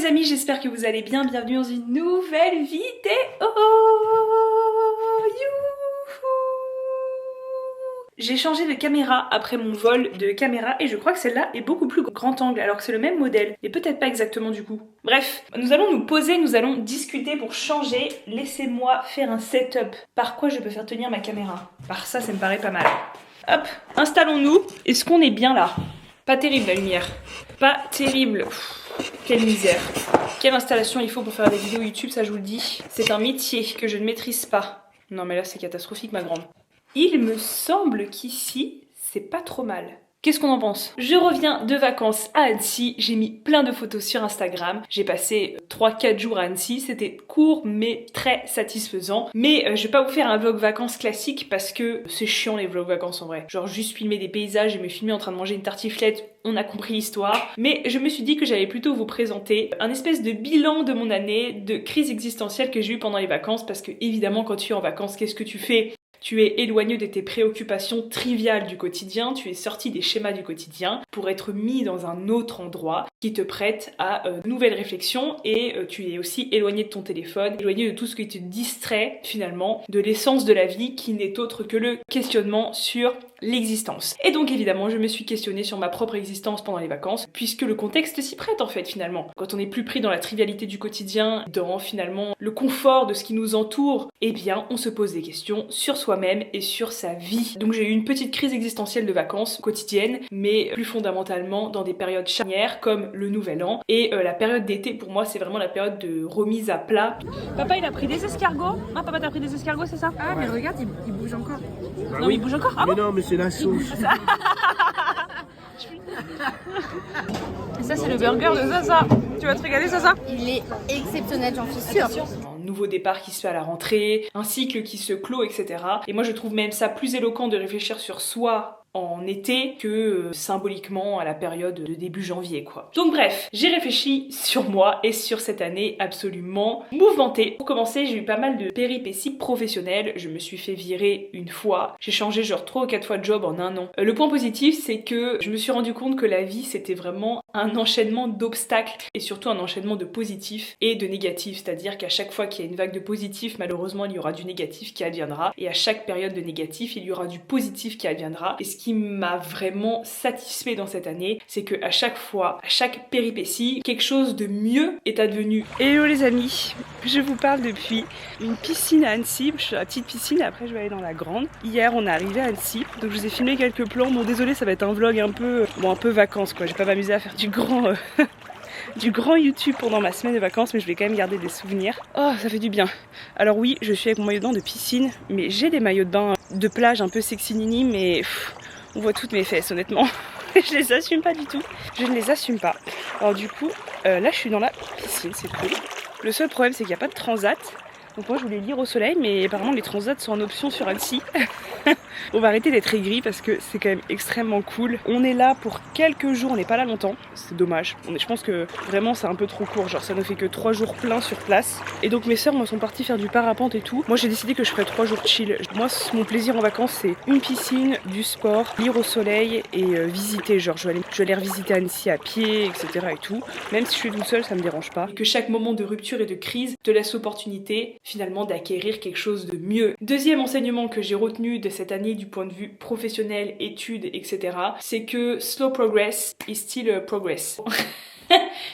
les amis, j'espère que vous allez bien, bienvenue dans une nouvelle vidéo. J'ai changé de caméra après mon vol de caméra et je crois que celle-là est beaucoup plus grand angle alors que c'est le même modèle, mais peut-être pas exactement du coup. Bref, nous allons nous poser, nous allons discuter pour changer. Laissez-moi faire un setup. Par quoi je peux faire tenir ma caméra? Par ça, ça me paraît pas mal. Hop, installons-nous. Est-ce qu'on est bien là? Pas terrible la lumière. Pas terrible. Quelle misère. Quelle installation il faut pour faire des vidéos YouTube, ça je vous le dis. C'est un métier que je ne maîtrise pas. Non mais là c'est catastrophique ma grande. Il me semble qu'ici, c'est pas trop mal. Qu'est-ce qu'on en pense? Je reviens de vacances à Annecy, j'ai mis plein de photos sur Instagram. J'ai passé 3-4 jours à Annecy, c'était court mais très satisfaisant. Mais je vais pas vous faire un vlog vacances classique parce que c'est chiant les vlogs vacances en vrai. Genre juste filmer des paysages et me filmer en train de manger une tartiflette, on a compris l'histoire. Mais je me suis dit que j'allais plutôt vous présenter un espèce de bilan de mon année, de crise existentielle que j'ai eu pendant les vacances. Parce que évidemment quand tu es en vacances, qu'est-ce que tu fais? Tu es éloigné de tes préoccupations triviales du quotidien, tu es sorti des schémas du quotidien pour être mis dans un autre endroit qui te prête à de nouvelles réflexions et tu es aussi éloigné de ton téléphone, éloigné de tout ce qui te distrait finalement de l'essence de la vie qui n'est autre que le questionnement sur l'existence. Et donc évidemment je me suis questionnée sur ma propre existence pendant les vacances puisque le contexte s'y prête en fait finalement. Quand on est plus pris dans la trivialité du quotidien, dans finalement le confort de ce qui nous entoure, eh bien on se pose des questions sur soi-même et sur sa vie. Donc j'ai eu une petite crise existentielle de vacances quotidiennes mais plus fondamentalement dans des périodes charnières comme le nouvel an et la période d'été pour moi c'est vraiment la période de remise à plat. Papa il a pris des escargots. Ah papa t'as pris des escargots c'est ça? Ah mais regarde il bouge encore. Bah non oui. Il bouge encore? Ah mais bon? non mais c'est la sauce. Ça c'est le burger de Zaza. Tu vas te régaler Zaza? Il est exceptionnel, j'en suis sûre. Un nouveau départ qui se fait à la rentrée, un cycle qui se clôt, etc. Et moi je trouve même ça plus éloquent de réfléchir sur soi en été que symboliquement à la période de début janvier quoi. Donc bref, j'ai réfléchi sur moi et sur cette année absolument mouvementée. Pour commencer, j'ai eu pas mal de péripéties professionnelles, je me suis fait virer une fois, j'ai changé genre 3 ou 4 fois de job en un an. Le point positif c'est que je me suis rendu compte que la vie c'était vraiment un enchaînement d'obstacles et surtout un enchaînement de positifs et de négatifs, c'est-à-dire qu'à chaque fois qu'il y a une vague de positifs, malheureusement il y aura du négatif qui adviendra et à chaque période de négatif il y aura du positif qui adviendra. Et ce qui m'a vraiment satisfait dans cette année, c'est que à chaque fois, à chaque péripétie, quelque chose de mieux est advenu. Hello les amis, je vous parle depuis une piscine à Annecy. Je suis à la petite piscine et après je vais aller dans la grande. Hier on est arrivé à Annecy, donc je vous ai filmé quelques plans. Bon désolé, ça va être un vlog un peu vacances quoi. Je vais pas m'amuser à faire du grand YouTube pendant ma semaine de vacances, mais je vais quand même garder des souvenirs. Oh, ça fait du bien. Alors oui, je suis avec mon maillot de bain de piscine, mais j'ai des maillots de bain de plage un peu sexy nini, mais on voit toutes mes fesses honnêtement. Je les assume pas du tout. Je ne les assume pas. Alors du coup, là je suis dans la piscine, c'est cool. Le seul problème c'est qu'il n'y a pas de transat. Donc moi je voulais lire au soleil, mais apparemment les transats sont en option sur Annecy. On va arrêter d'être aigris parce que c'est quand même extrêmement cool. On est là pour quelques jours, on n'est pas là longtemps. C'est dommage. Je pense que vraiment c'est un peu trop court. Genre ça ne fait que 3 jours pleins sur place. Et donc mes sœurs sont parties faire du parapente et tout. Moi j'ai décidé que je ferais 3 jours chill. Moi mon plaisir en vacances c'est une piscine, du sport, lire au soleil et visiter. Genre je vais aller revisiter Annecy à pied, etc. et tout. Même si je suis toute seule, ça me dérange pas. Et que chaque moment de rupture et de crise te laisse l'opportunité finalement d'acquérir quelque chose de mieux. Deuxième enseignement que j'ai retenu de cette année du point de vue professionnel, études, etc. c'est que slow progress is still a progress.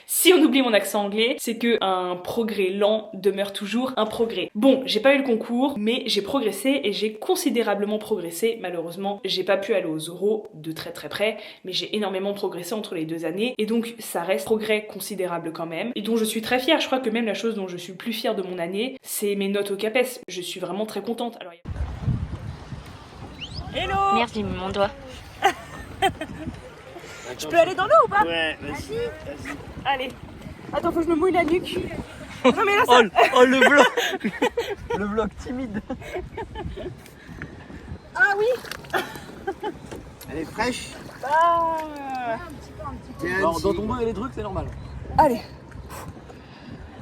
Si on oublie mon accent anglais, c'est que un progrès lent demeure toujours un progrès. Bon, j'ai pas eu le concours, mais j'ai progressé et j'ai considérablement progressé. Malheureusement, j'ai pas pu aller aux oraux de très très près, mais j'ai énormément progressé entre les 2 années et donc ça reste progrès considérable quand même et dont je suis très fière. Je crois que même la chose dont je suis plus fière de mon année, c'est mes notes au CAPES. Je suis vraiment très contente. Alors, hello! Merde, j'ai mis mon doigt. Je peux aller dans l'eau ou pas? Ouais, vas-y. Allez. Attends, faut que je me mouille la nuque. Non mais là ça... Oh le vlog. Le vlog timide. Ah oui. Elle est fraîche. Ah. Dans ton dos et les trucs c'est normal. Allez.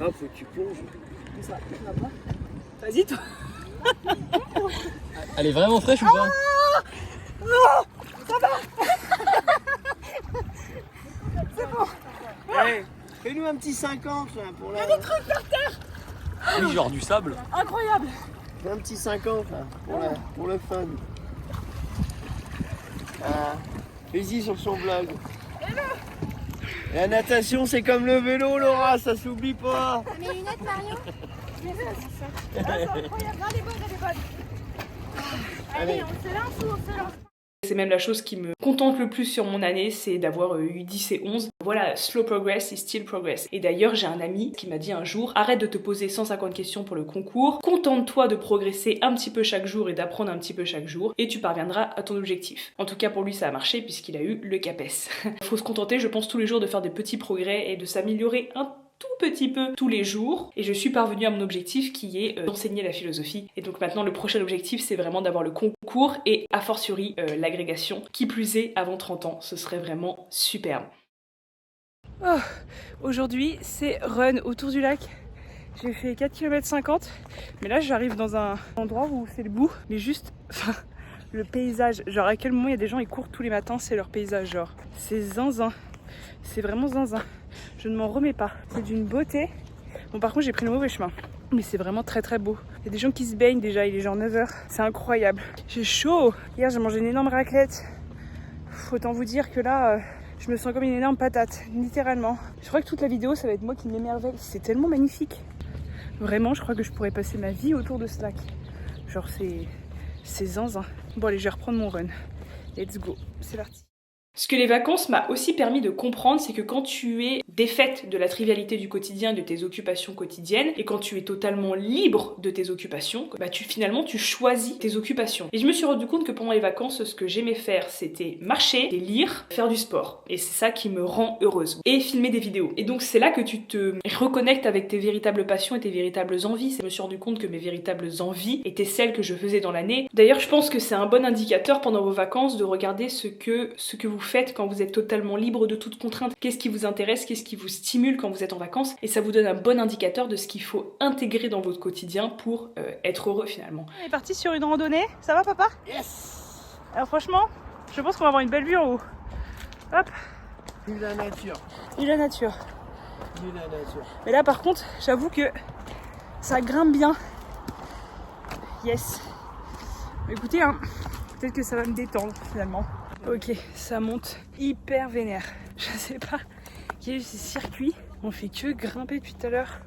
Ah faut que tu plonges. Ça va pas. Vas-y toi. Elle est vraiment fraîche ou pas? Non. Ça va. C'est bon. Hey, Fais-nous un petit 50 là pour la... Oui, genre du sable. Incroyable. Fais un petit 50 là pour le fun. Fais-y sur son blog. La natation c'est comme le vélo Laura, ça s'oublie pas. Mes lunettes Mario. C'est incroyable. Non, les bonnes. Allez, on se lance. C'est même la chose qui me contente le plus sur mon année, c'est d'avoir eu 10 et 11. Voilà, slow progress is still progress. Et d'ailleurs, j'ai un ami qui m'a dit un jour, arrête de te poser 150 questions pour le concours, contente-toi de progresser un petit peu chaque jour et d'apprendre un petit peu chaque jour, et tu parviendras à ton objectif. En tout cas, pour lui, ça a marché puisqu'il a eu le CAPES. Faut se contenter, je pense, tous les jours de faire des petits progrès et de s'améliorer un tout petit peu tous les jours, et je suis parvenue à mon objectif qui est d'enseigner la philosophie. Et donc maintenant le prochain objectif c'est vraiment d'avoir le concours et a fortiori l'agrégation, qui plus est avant 30 ans, ce serait vraiment superbe. Oh, aujourd'hui c'est run autour du lac, j'ai fait 4 km 50, mais là j'arrive dans un endroit où c'est le bout, mais juste, enfin, le paysage, genre à quel moment il y a des gens ils courent tous les matins, c'est leur paysage, genre c'est zinzin, c'est vraiment zinzin. Je ne m'en remets pas. C'est d'une beauté. Bon, par contre, j'ai pris le mauvais chemin. Mais c'est vraiment très très beau. Il y a des gens qui se baignent déjà, il est genre 9h. C'est incroyable. J'ai chaud. Hier, j'ai mangé une énorme raclette. Autant vous dire que là, je me sens comme une énorme patate, littéralement. Je crois que toute la vidéo, ça va être moi qui m'émerveille. C'est tellement magnifique. Vraiment, je crois que je pourrais passer ma vie autour de ce lac. Genre, c'est zinzin. Bon, allez, je vais reprendre mon run. Let's go. C'est parti. Ce que les vacances m'a aussi permis de comprendre, c'est que quand tu es défaite de la trivialité du quotidien, de tes occupations quotidiennes, et quand tu es totalement libre de tes occupations, bah finalement tu choisis tes occupations. Et je me suis rendu compte que pendant les vacances, ce que j'aimais faire, c'était marcher, et lire, faire du sport. Et c'est ça qui me rend heureuse. Et filmer des vidéos. Et donc c'est là que tu te reconnectes avec tes véritables passions et tes véritables envies. Je me suis rendu compte que mes véritables envies étaient celles que je faisais dans l'année. D'ailleurs, je pense que c'est un bon indicateur pendant vos vacances de regarder ce que vous faites quand vous êtes totalement libre de toute contrainte. Qu'est-ce qui vous intéresse, qu'est-ce qui vous stimule quand vous êtes en vacances, et ça vous donne un bon indicateur de ce qu'il faut intégrer dans votre quotidien pour être heureux finalement. On est parti sur une randonnée, ça va papa? Yes. Alors franchement, je pense qu'on va avoir une belle vue en haut. Hop. Vive la nature. Vive la nature. Vive la nature. Mais là par contre, j'avoue que ça grimpe bien. Yes. Écoutez, hein, peut-être que ça va me détendre finalement. Ok, ça monte hyper vénère. Je sais pas quel est ce circuit. On fait que grimper depuis tout à l'heure.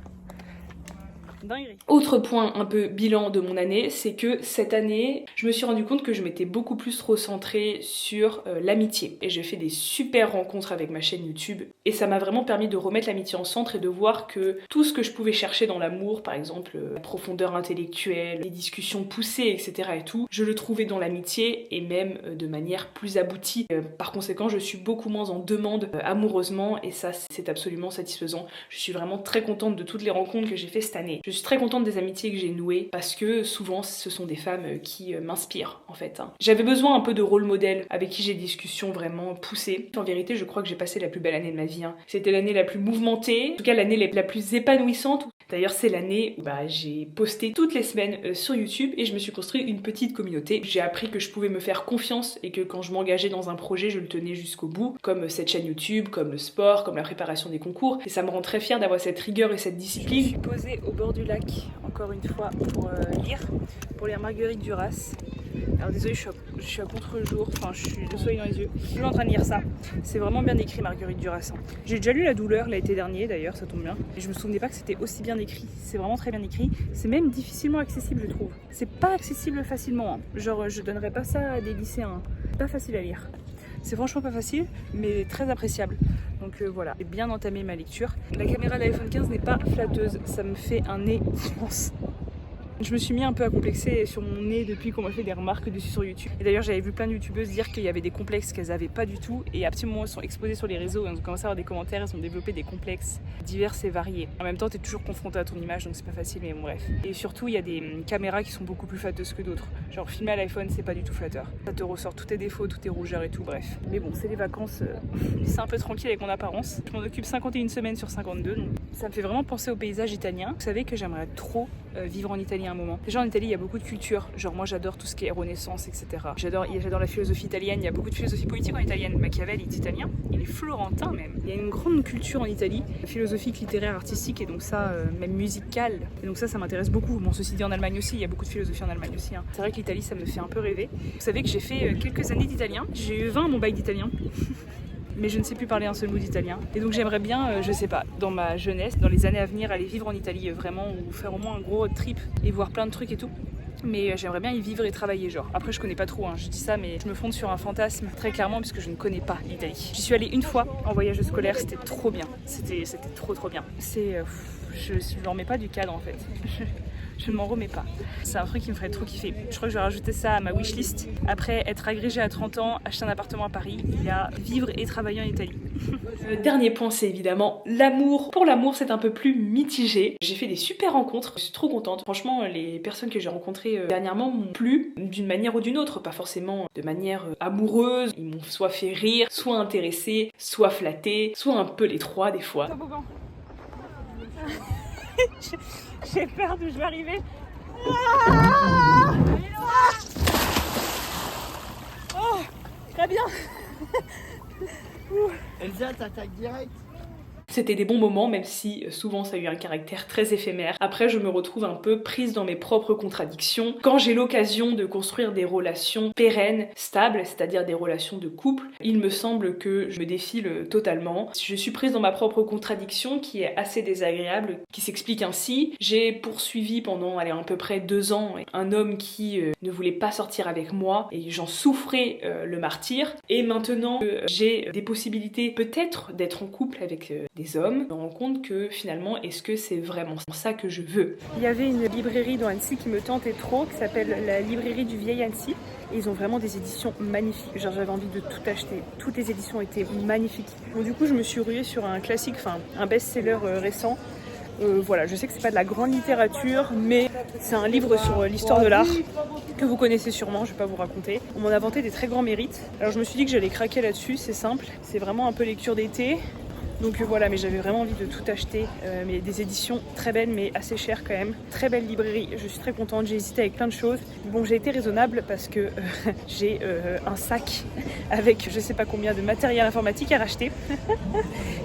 Dinguerie. Autre point un peu bilan de mon année, c'est que cette année, je me suis rendu compte que je m'étais beaucoup plus recentrée sur l'amitié. Et j'ai fait des super rencontres avec ma chaîne YouTube. Et ça m'a vraiment permis de remettre l'amitié en centre et de voir que tout ce que je pouvais chercher dans l'amour, par exemple la profondeur intellectuelle, les discussions poussées, etc. et tout, je le trouvais dans l'amitié et même de manière plus aboutie. Par conséquent, je suis beaucoup moins en demande amoureusement et ça, c'est absolument satisfaisant. Je suis vraiment très contente de toutes les rencontres que j'ai fait cette année. Je suis très contente des amitiés que j'ai nouées parce que souvent ce sont des femmes qui m'inspirent en fait. J'avais besoin un peu de rôle modèle avec qui j'ai des discussions vraiment poussées. En vérité, je crois que j'ai passé la plus belle année de ma vie. C'était l'année la plus mouvementée, en tout cas l'année la plus épanouissante. D'ailleurs, c'est l'année où j'ai posté toutes les semaines sur YouTube et je me suis construit une petite communauté. J'ai appris que je pouvais me faire confiance et que quand je m'engageais dans un projet, je le tenais jusqu'au bout, comme cette chaîne YouTube, comme le sport, comme la préparation des concours. Et ça me rend très fière d'avoir cette rigueur et cette discipline. Je suis posée au bord du lac, encore une fois, pour lire Marguerite Duras. Alors désolé, je suis à contre-jour, enfin je suis le soleil dans les yeux. Je suis en train de lire ça. C'est vraiment bien écrit Marguerite Duras. J'ai déjà lu La douleur l'été dernier d'ailleurs, ça tombe bien. Et je me souvenais pas que c'était aussi bien écrit. C'est vraiment très bien écrit. C'est même difficilement accessible, je trouve. C'est pas accessible facilement. Genre je donnerais pas ça à des lycéens. Pas facile à lire. C'est franchement pas facile, mais très appréciable. Donc voilà, j'ai bien entamé ma lecture. La caméra de l'iPhone 15 n'est pas flatteuse, ça me fait un nez immense. Je me suis mis un peu à complexer sur mon nez depuis qu'on m'a fait des remarques dessus sur YouTube. Et d'ailleurs, j'avais vu plein de youtubeuses dire qu'il y avait des complexes qu'elles avaient pas du tout. Et à petit moment, elles sont exposées sur les réseaux et on commence à avoir des commentaires, elles ont développé des complexes divers et variés. En même temps, t'es toujours confronté à ton image, donc c'est pas facile, mais bon, bref. Et surtout, il y a des caméras qui sont beaucoup plus flatteuses que d'autres. Genre, filmer à l'iPhone, c'est pas du tout flatteur. Ça te ressort tous tes défauts, tous tes rougeurs et tout, bref. Mais bon, c'est les vacances, c'est un peu tranquille avec mon apparence. Je m'en occupe 51 semaines sur 52, donc ça me fait vraiment penser au paysage italien. Vous savez que j'aimerais trop vivre en Italie un moment. Déjà en Italie, il y a beaucoup de culture. Genre moi j'adore tout ce qui est Renaissance, etc. J'adore la philosophie italienne. Il y a beaucoup de philosophie politique en italienne. Machiavel est italien, il est florentin même. Il y a une grande culture en Italie, philosophique, littéraire, artistique et donc ça, même musicale. Et donc ça m'intéresse beaucoup. Bon, ceci dit en Allemagne aussi, il y a beaucoup de philosophie en Allemagne aussi. Hein. C'est vrai que l'Italie, ça me fait un peu rêver. Vous savez que j'ai fait quelques années d'italien. J'ai eu 20 à mon bac d'italien. Mais je ne sais plus parler un seul mot d'italien. Et donc j'aimerais bien, je sais pas, dans ma jeunesse, dans les années à venir, aller vivre en Italie vraiment, ou faire au moins un gros road trip et voir plein de trucs et tout. Mais j'aimerais bien y vivre et travailler genre. Après je connais pas trop, hein, je dis ça mais je me fonde sur un fantasme très clairement puisque je ne connais pas l'Italie. J'y suis allée une fois en voyage scolaire, c'était trop bien. C'était trop bien. Je n'en remets pas du cadre en fait. Je ne m'en remets pas. C'est un truc qui me ferait trop kiffer. Je crois que je vais rajouter ça à ma wishlist. Après être agrégée à 30 ans, acheter un appartement à Paris, il y a vivre et travailler en Italie. Le dernier point, c'est évidemment l'amour. Pour l'amour, c'est un peu plus mitigé. J'ai fait des super rencontres, je suis trop contente. Franchement, les personnes que j'ai rencontrées dernièrement m'ont plu d'une manière ou d'une autre. Pas forcément de manière amoureuse. Ils m'ont soit fait rire, soit intéressé, soit flatté, soit un peu les trois des fois. J'ai peur d'où je vais arriver. Oh, très bien. Elsa, t'attaques direct. C'était des bons moments, même si souvent ça a eu un caractère très éphémère. Après, je me retrouve un peu prise dans mes propres contradictions. Quand j'ai l'occasion de construire des relations pérennes, stables, c'est-à-dire des relations de couple, il me semble que je me défile totalement. Je suis prise dans ma propre contradiction qui est assez désagréable, qui s'explique ainsi. J'ai poursuivi pendant à peu près 2 ans un homme qui ne voulait pas sortir avec moi et j'en souffrais le martyre. Et maintenant que j'ai des possibilités peut-être d'être en couple avec des hommes, je me rends compte que finalement, est-ce que c'est vraiment ça que je veux? Il y avait une librairie dans Annecy qui me tentait trop, qui s'appelle la librairie du Vieil Annecy. Et ils ont vraiment des éditions magnifiques. Genre j'avais envie de tout acheter. Toutes les éditions étaient magnifiques. Bon du coup je me suis ruée sur un classique, enfin un best-seller récent. Voilà, je sais que c'est pas de la grande littérature, mais c'est un livre sur l'histoire de l'art que vous connaissez sûrement, je vais pas vous raconter. On m'en a vanté des très grands mérites. Alors je me suis dit que j'allais craquer là-dessus, c'est simple. C'est vraiment un peu lecture d'été. Donc voilà, mais j'avais vraiment envie de tout acheter, mais des éditions très belles mais assez chères quand même. Très belle librairie, je suis très contente, j'ai hésité avec plein de choses. Bon, j'ai été raisonnable parce que j'ai un sac avec je sais pas combien de matériel informatique à racheter.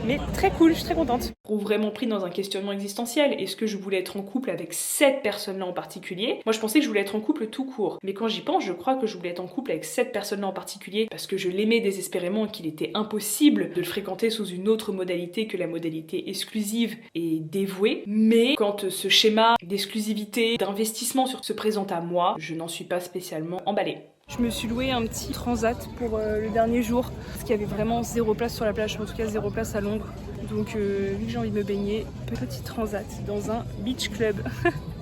Mais très cool, je suis très contente. Je me trouve vraiment pris dans un questionnement existentiel. Est-ce que je voulais être en couple avec cette personne-là en particulier? Moi je pensais que je voulais être en couple tout court. Mais quand j'y pense, je crois que je voulais être en couple avec cette personne-là en particulier parce que je l'aimais désespérément et qu'il était impossible de le fréquenter sous une autre modalité que la modalité exclusive et dévouée. Mais quand ce schéma d'exclusivité, d'investissement se présente à moi, je n'en suis pas spécialement emballée. Je me suis loué un petit transat pour le dernier jour parce qu'il y avait vraiment 0 place sur la plage, en tout cas 0 place à Londres. Donc vu que j'ai envie de me baigner, petit transat dans un beach club.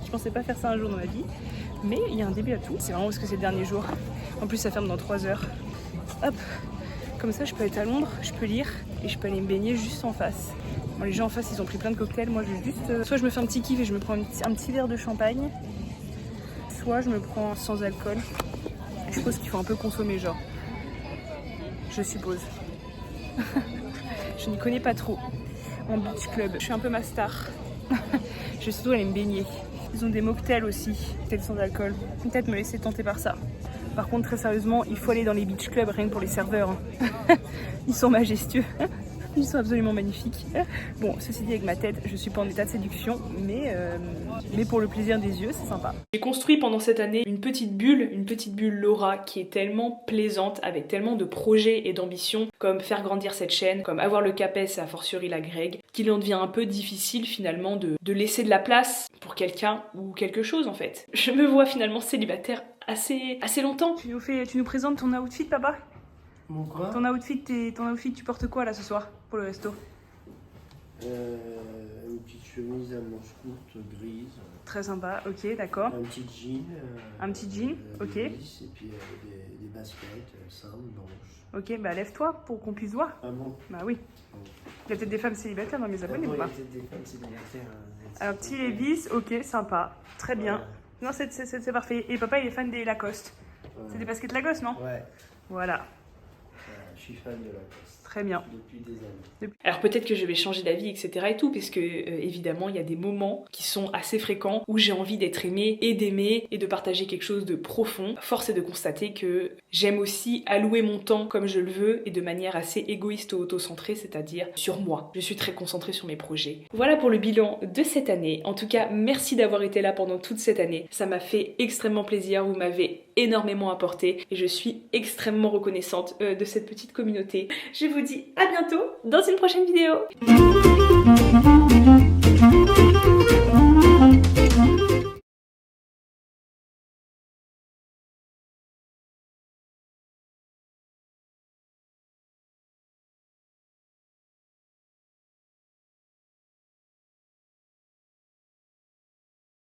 Je pensais pas faire ça un jour dans ma vie, mais il y a un début à tout. C'est vraiment parce que c'est le dernier jour. En plus ça ferme dans 3 heures. Hop, comme ça je peux être à Londres, je peux lire et je peux aller me baigner juste en face. Bon, les gens en face ils ont pris plein de cocktails, moi je vais juste... soit je me fais un petit kiff et je me prends un petit verre de champagne, soit je me prends sans alcool. Je suppose qu'il faut un peu consommer genre. Je suppose. Je n'y connais pas trop en beach club. Je suis un peu ma star. Je vais surtout aller me baigner. Ils ont des mocktails aussi, mocktails sans alcool. Peut-être me laisser tenter par ça. Par contre, très sérieusement, il faut aller dans les beach clubs rien que pour les serveurs. Hein. Ils sont majestueux. Ils sont absolument magnifiques. Bon, ceci dit, avec ma tête, je suis pas en état de séduction, mais pour le plaisir des yeux, c'est sympa. J'ai construit pendant cette année une petite bulle Laura, qui est tellement plaisante, avec tellement de projets et d'ambitions, comme faire grandir cette chaîne, comme avoir le CAPES et a fortiori la Greg, qu'il en devient un peu difficile finalement de laisser de la place pour quelqu'un ou quelque chose en fait. Je me vois finalement célibataire assez longtemps. Tu nous présentes ton outfit, papa ? Mon quoi? Ton outfit, tu portes quoi là ce soir pour le resto? Une petite chemise à manches courtes grise. Très sympa, ok, d'accord. Un petit jean. Un petit jean, ok. Gris, et puis des baskets simples, blanches. Ok, bah lève-toi pour qu'on puisse voir. Ah bon? Bah oui. Il y a peut-être des femmes célibataires dans mes abonnés ou pas? Il y a peut-être des femmes célibataires. Alors petit Levi's, ok, sympa, très bien. Non, c'est parfait. Et papa il est fan des Lacoste. C'est des baskets Lacoste, non? Ouais. Voilà. Je suis fan de Lacoste. Très bien. depuis des années. Alors peut-être que je vais changer d'avis, etc. et tout, parce que évidemment il y a des moments qui sont assez fréquents où j'ai envie d'être aimée et d'aimer et de partager quelque chose de profond. Force est de constater que j'aime aussi allouer mon temps comme je le veux et de manière assez égoïste ou auto-centrée, c'est-à-dire sur moi. Je suis très concentrée sur mes projets. Voilà pour le bilan de cette année. En tout cas, merci d'avoir été là pendant toute cette année. Ça m'a fait extrêmement plaisir, vous m'avez énormément apporté et je suis extrêmement reconnaissante de cette petite communauté. Je vous dis à bientôt dans une prochaine vidéo.